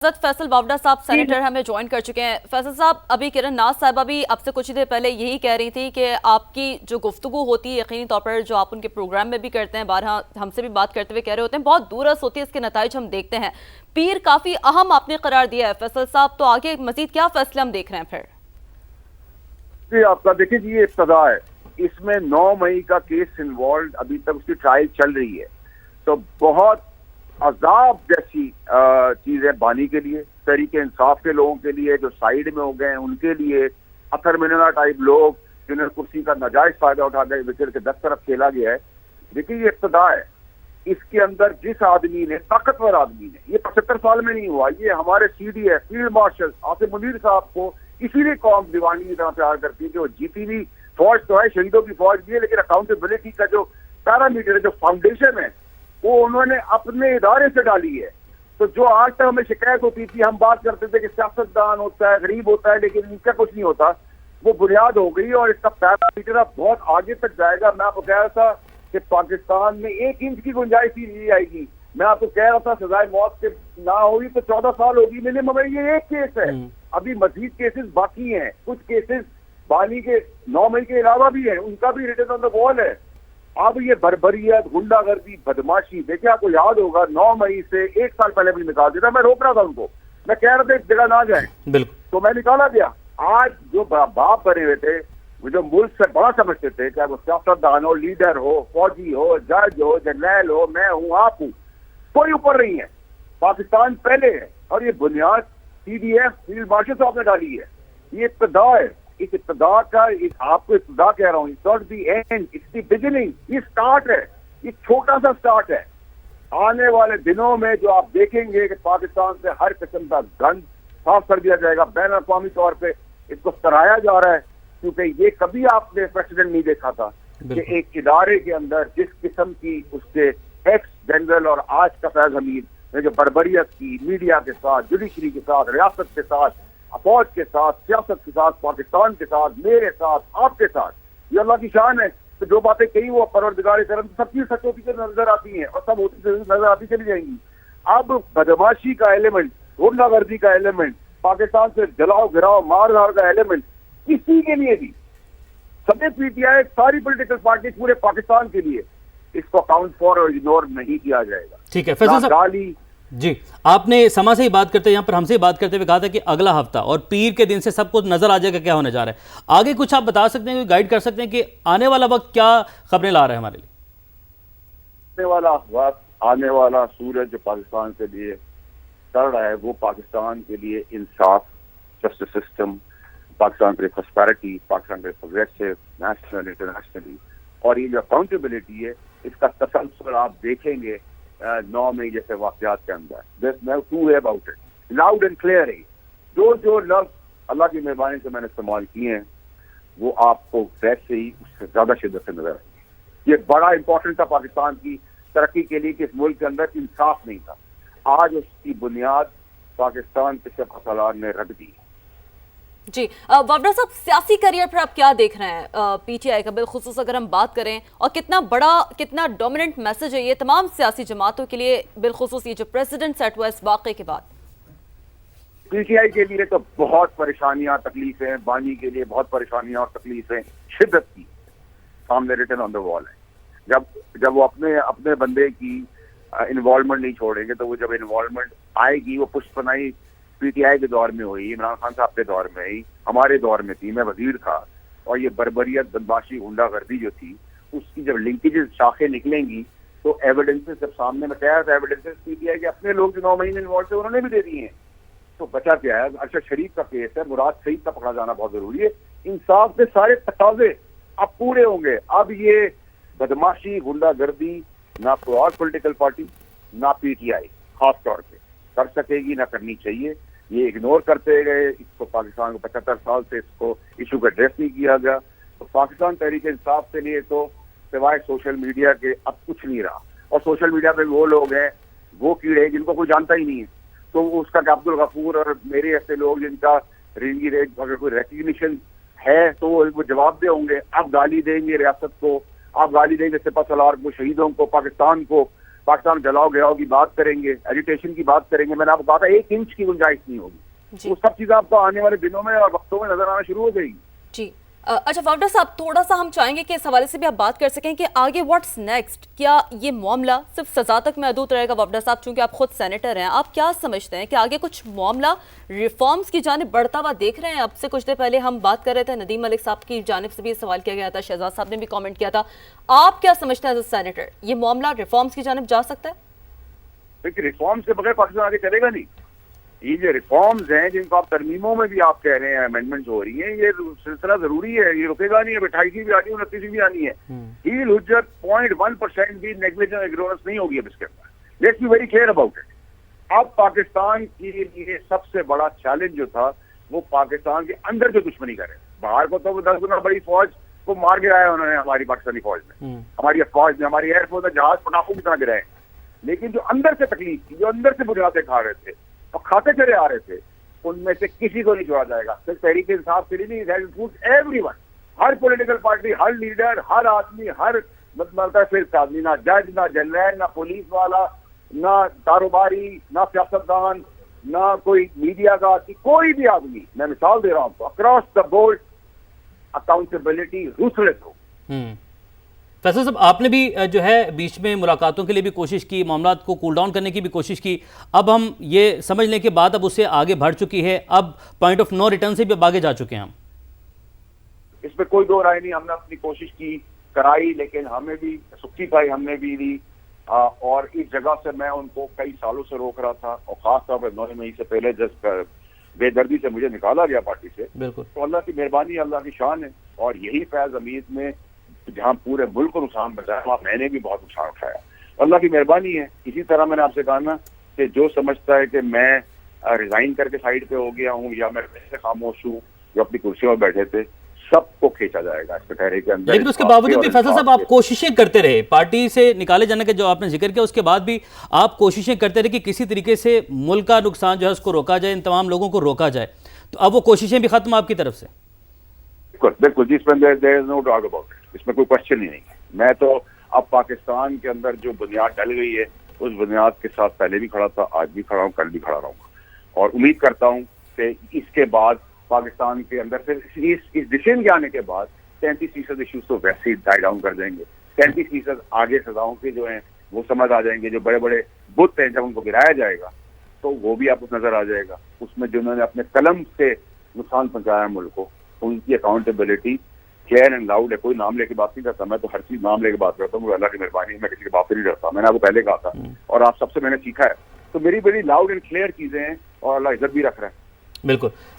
फैसल बावड़ा साहब सेनेटर हमें ज्वाइन कर चुके हैं। फैसल साहब, अभी किरण नाज साहिबा भी आपसे कुछ ही देर पहले यही कह रही थी कि आपकी जो गुफ्तगू होती है यकीनी तौर पर जो आप उनके प्रोग्राम में भी करते हैं, बारहा हमसे भी बात करते हुए कह रहे होते हैं, बहुत दूरस होती है, इसके नताइज हम देखते हैं। पीर काफी अहम आपने करार दिया है फैसल साहब, तो आगे मजीद क्या फैसले हम देख रहे हैं फिर? जी आपका देखिए जी, ये इब्तदा है, इसमें 9 मई का केस इन्वॉल्व, अभी तक उसकी ट्रायल चल रही है, तो बहुत अजाब जैसी चीज है बानी के लिए, तहरीक इंसाफ के लोगों के लिए, जो साइड में हो गए हैं उनके लिए, अतर मिनना टाइप लोग जिन्हें कुर्सी का नाजायज फायदा उठा के विकेट के 10 तरफ खेला गया है। देखिए ये इब्तदा है, इसके अंदर जिस आदमी ने, ताकतवर आदमी ने, ये 75 साल में नहीं हुआ, ये हमारे CDF field marshal Asif Munir साहब को इसीलिए कौम दीवानी की तरह प्यार करती है कि वो जीती भी फौज तो है, शहीदों की फौज भी है, लेकिन अकाउंटेबिलिटी का जो पैरामीटर है, जो फाउंडेशन है, वो उन्होंने अपने इदारे से डाली है। तो जो आज तक हमें शिकायत होती थी, हम बात करते थे कि सियासतदान होता है, गरीब होता है, लेकिन इनका कुछ नहीं होता, वो बुनियाद हो गई और इसका पैरामीटर अब बहुत आगे तक जाएगा। मैं आपको कह रहा था कि पाकिस्तान में 1 इंच की गुंजाइश ही नहीं आएगी। मैं आपको कह रहा था सजाए मौत के ना होगी तो 14 साल होगी मिनिमम। ये एक केस है, अभी मजीद केसेस बाकी हैं, कुछ केसेस बानी के 9 मई के अलावा भी हैं, उनका भी रिटन ऑन द वॉल है। अब ये बर्बरियत, गुंडागर्दी, बदमाशी, देखिए आपको याद होगा 9 मई से 1 साल पहले भी निकाल दिया था, मैं रोक रहा था उनको, मैं कह रहा था इस जगह ना जाए, बिल्कुल, तो मैं निकाला गया। आज जो बाप बने हुए थे, वो जो मुल्क से बड़ा समझते थे, चाहे वो सियासतदान हो, लीडर हो, फौजी हो, जज हो, जर्नैल हो, मैं हूँ, आप हूँ, कोई ऊपर नहीं है, पाकिस्तान पहले है। और ये बुनियाद CDF फील्ड मार्शल साहब ने डाली है, ये इब्तदा है। इस इब्तदा का, आपको इब्तदा कह रहा हूँ, it's not the end, it's the beginning. ये स्टार्ट है, ये छोटा सा स्टार्ट है। आने वाले दिनों में जो आप देखेंगे कि पाकिस्तान से हर किस्म का गंद साफ कर दिया जाएगा, बैन अवी तौर पे इसको सराहाया जा रहा है, क्योंकि ये कभी आपने प्रेसिडेंट नहीं देखा था कि एक इदारे के अंदर जिस किस्म की उसके एक्स जनरल और आज का फैज हमीद ने जो बर्बरियत की, मीडिया के साथ, जुडिशरी के साथ, रियासत के साथ, फौज के साथ, सियासत के साथ, पाकिस्तान के साथ, मेरे साथ, आपके साथ, ये अल्लाह की शान है। तो जो बातें कही वो परवरदिगार करम सब चीज सच होती नजर आती हैं और सब होती नजर आती चली जाएंगी। अब बदमाशी का एलिमेंट, गुंडागर्दी का एलिमेंट, पाकिस्तान से जलाओ गिराओ मार धार का एलिमेंट किसी के लिए भी, सभी PTI सारी पॉलिटिकल पार्टी पूरे पाकिस्तान के लिए, इसको अकाउंट फॉर और इग्नोर नहीं किया जाएगा। ठीक है फैसल साहब जी, आपने समा से ही बात करते, यहाँ पर हमसे ही बात करते हुए कहा था कि अगला हफ्ता और पीर के दिन से सबको नजर आ जाएगा क्या होने जा रहा है। आगे कुछ आप बता सकते हैं, गाइड कर सकते हैं कि आने वाला वक्त क्या खबरें ला रहा है हमारे लिए? आने वाला वक्त, आने वाला सूरज जो पाकिस्तान के लिए चढ़ रहा है, वो पाकिस्तान के लिए इंसाफ, जस्टिस सिस्टम, पाकिस्तान के लिए प्रॉस्पेरिटी, पाकिस्तान के लिए प्रोग्रेसिव, नेशनल इंटरनेशनली, और ये जो अकाउंटेबिलिटी है, इसका तसलसल आप देखेंगे 9 मई जैसे वाकयात के अंदर। There's no two way about it, loud and clear है। जो लफ्ज अल्लाह की मेहरबानी से मैंने इस्तेमाल किए हैं, वो आपको वैसे ही उससे ज्यादा शिद्दत से नजर आएंगे। ये बड़ा इंपॉर्टेंट था पाकिस्तान की तरक्की के लिए कि इस मुल्क के अंदर इंसाफ नहीं था। आज उसकी बुनियाद पाकिस्तान के सिपहसालार ने रख दी। जी बावड़ा साहब, सियासी करियर पर आप क्या देख रहे हैं PTI का, बिलखुसूस अगर हम बात करें, और कितना बड़ा, कितना डोमिनेंट मैसेज है ये तमाम सियासी जमातों के लिए, बिलखुसूस ये जो प्रेसिडेंट सेट हुआ इस वाक़े के बाद? PTI के लिए तो बहुत परेशानियां, तकलीफें, बानी के लिए बहुत परेशानियां और तकलीफें शिद्दत की सामने रिटन ऑन द वॉल है। जब वो अपने बंदे की इन्वॉल्वमेंट नहीं छोड़ेंगे, तो वो जब इन्वॉल्वमेंट आएगी, वो पुष्पनाई PTI के दौर में हुई, इमरान खान साहब के दौर में हुई, हमारे दौर में थी, मैं वजीर था, और ये बर्बरियत, बदमाशी, गुंडागर्दी जो थी, उसकी जब लिंकेजेस, शाखें निकलेंगी, तो एविडेंसेस जब सामने में तैयार था, एविडेंसेस PTI के अपने लोग जो 9 महीने इन्वॉल्व थे उन्होंने भी दे दिए हैं, तो बचा क्या है? अरशद शरीफ का केस है, मुराद सईद का पकड़ा जाना बहुत जरूरी है। इंसाफ के सारे तकाजे अब पूरे होंगे। अब ये बदमाशी, गुंडागर्दी ना कोई और पोलिटिकल पार्टी, ना PTI खास तौर पे कर सकेगी, ना करनी चाहिए। ये इग्नोर करते गए इसको, पाकिस्तान को 75 साल से इसको इशू का एड्रेस नहीं किया गया, तो पाकिस्तान तहरीक इंसाफ के लिए तो सिवाय सोशल मीडिया के अब कुछ नहीं रहा। और सोशल मीडिया पे वो लोग हैं, वो कीड़े जिनको कोई जानता ही नहीं है, तो उसका अब्दुल गफूर और मेरे ऐसे लोग जिनका रिंगी रेट अगर कोई रिकग्निशन है तो वो जवाब दे होंगे। आप गाली देंगे रियासत को, आप गाली देंगे सिपहसालार को, शहीदों को, पाकिस्तान को, پاکستان جلاؤ گراؤ کی بات کریں گے, ایجیٹیشن کی بات کریں گے, میں نے آپ کو کہا تھا 1 انچ کی گنجائش نہیں ہوگی. وہ سب چیزیں آپ کو آنے والے دنوں میں اور وقتوں میں نظر آنا شروع ہو جائے گی. جی اچھا فاؤنڈر صاحب, تھوڑا سا ہم چاہیں گے کہ اس حوالے سے بھی آپ بات کر سکیں کہ آگے واٹس نیکسٹ. کیا یہ معاملہ صرف سزا تک محدود رہے گا وفدہ صاحب, چونکہ آپ خود سینیٹر ہیں, آپ کیا سمجھتے ہیں کہ آگے کچھ معاملہ ریفارمز کی جانب بڑھتا ہوا دیکھ رہے ہیں؟ اب سے کچھ دیر پہلے ہم بات کر رہے تھے, ندیم ملک صاحب کی جانب سے بھی سوال کیا گیا تھا, شہزاد صاحب نے بھی کامنٹ کیا تھا. آپ کیا سمجھتے ہیں ایز اے سینیٹر, یہ معاملہ ریفارمز کی جانب جا سکتا ہے؟ دیکھیے ریفارمز کے بغیر پاکستان آگے چلے گا نہیں. یہ جو ریفارمز ہیں جن کو آپ ترمیموں میں بھی آپ کہہ رہے ہیں امینڈمنٹس ہو رہی ہیں, یہ سلسلہ ضروری ہے, یہ رکے گا نہیں. اب 28 بھی آنی ہے, 29 بھی آنی ہے. ہیل حجت 0.1% بھی نیگلیجنس اگنورنس نہیں ہوگی اب اس کے اندر. Let's be very clear about it. اب پاکستان کے لیے سب سے بڑا چیلنج جو تھا وہ پاکستان کے اندر جو دشمنی کرے. باہر کو تو 10 گنا بڑی فوج کو مار گرایا انہوں نے ہماری پاکستانی فوج میں, ہماری فوج نے, ہماری ایئر فورس نے جہاز پٹاخوں کی طرح گرائے. لیکن جو اندر سے تکلیف تھی, جو اندر سے بنیادیں کھا رہے تھے اور کھاتے چلے آ رہے تھے, ان میں سے کسی کو نہیں چھوڑا جائے گا. صرف تحریک انصاف کے لیے نہیں, ایوری ون, ہر پولیٹیکل پارٹی, ہر لیڈر, ہر آدمی, ہر صرف آدمی, نہ جج, نہ جنرل, نہ پولیس والا, نہ کاروباری, نہ سیاستدان, نہ کوئی میڈیا کا, کوئی بھی آدمی, میں مثال دے رہا ہوں, اکراس دا بورڈ اکاؤنٹیبلٹی روتھلیس ہو. فیصل صاحب, آپ نے بھی جو ہے بیچ میں ملاقاتوں کے لیے بھی کوشش کی, معاملات کو کول ڈاؤن کرنے کی بھی کوشش کی. اب ہم یہ سمجھ لیں کہ بات اب اس سے آگے بڑھ چکی ہے, اب پوائنٹ آف نو ریٹرن سے بھی اب آگے جا چکے ہیں ہم. اس میں کوئی دو رائے نہیں. ہم نے اپنی کوشش کی, کرائی, لیکن ہمیں بھی سکھی پائی ہم نے بھی دی, اور اس جگہ سے میں ان کو کئی سالوں سے روک رہا تھا, اور خاص طور پر 9 مئی سے پہلے جس بے دردی سے مجھے نکالا گیا پارٹی سے. بالکل, تو اللہ کی مہربانی, اللہ کی شان ہے. اور یہی فیض امید میں جہاں پورے ملک کو نقصان پہنچایا, وہاں میں نے بھی بہت نقصان اٹھایا. اللہ کی مہربانی ہے. اسی طرح میں نے آپ سے کہا نا کہ جو سمجھتا ہے کہ میں ریزائن کر کے سائڈ پہ ہو گیا ہوں, یا میں ویسے خاموش ہوں, جو اپنی کرسیوں میں بیٹھے تھے, سب کو کھینچا جائے گا اس کٹہرے کے اندر. لیکن اس کے باوجود بھی فیصل صاحب آپ کوششیں کرتے رہے, پارٹی سے نکالے جانے کا جو آپ نے ذکر کیا, اس کے بعد بھی آپ کوششیں کرتے رہے کہ کسی طریقے سے ملک کا نقصان جو ہے اس کو روکا جائے, ان تمام لوگوں کو روکا جائے. تو اب وہ کوششیں بھی ختم آپ کی طرف سے؟ بالکل, جس میں there is no doubt about it, اس میں کوئی کوشچن ہی نہیں ہے. میں تو اب پاکستان کے اندر جو بنیاد ڈل گئی ہے اس بنیاد کے ساتھ پہلے بھی کھڑا تھا, آج بھی کھڑا ہوں, کل بھی کھڑا رہوں گا. اور امید کرتا ہوں کہ اس کے بعد پاکستان کے اندر سے اس ڈسیزن کے آنے کے بعد 33% ایشوز تو ویسے ہی ڈائی ڈاؤن کر دیں گے. 33% آگے سزاؤں کے جو ہیں وہ سمجھ آ جائیں گے. جو بڑے بڑے بت ہیں جب ان کو گرایا جائے گا تو وہ بھی آپ کو نظر آ جائے گا. اس میں جنہوں نے اپنے قلم سے نقصان پہنچایا ملک کو, ان کی اکاؤنٹیبلٹی کلیئر اینڈ لاؤڈ ہے. کوئی نام لے کے بات نہیں کرتا, میں تو ہر چیز نام لے کے بات کرتا ہوں. اللہ کی مہربانی, میں کسی کی بات نہیں ڈرتا. میں نے آپ کو پہلے کہا تھا اور آپ سب سے میں نے سیکھا ہے. تو میری بڑی لاؤڈ اینڈ کلیئر چیزیں ہیں, اور اللہ عزت بھی رکھ رہا ہے. بالکل.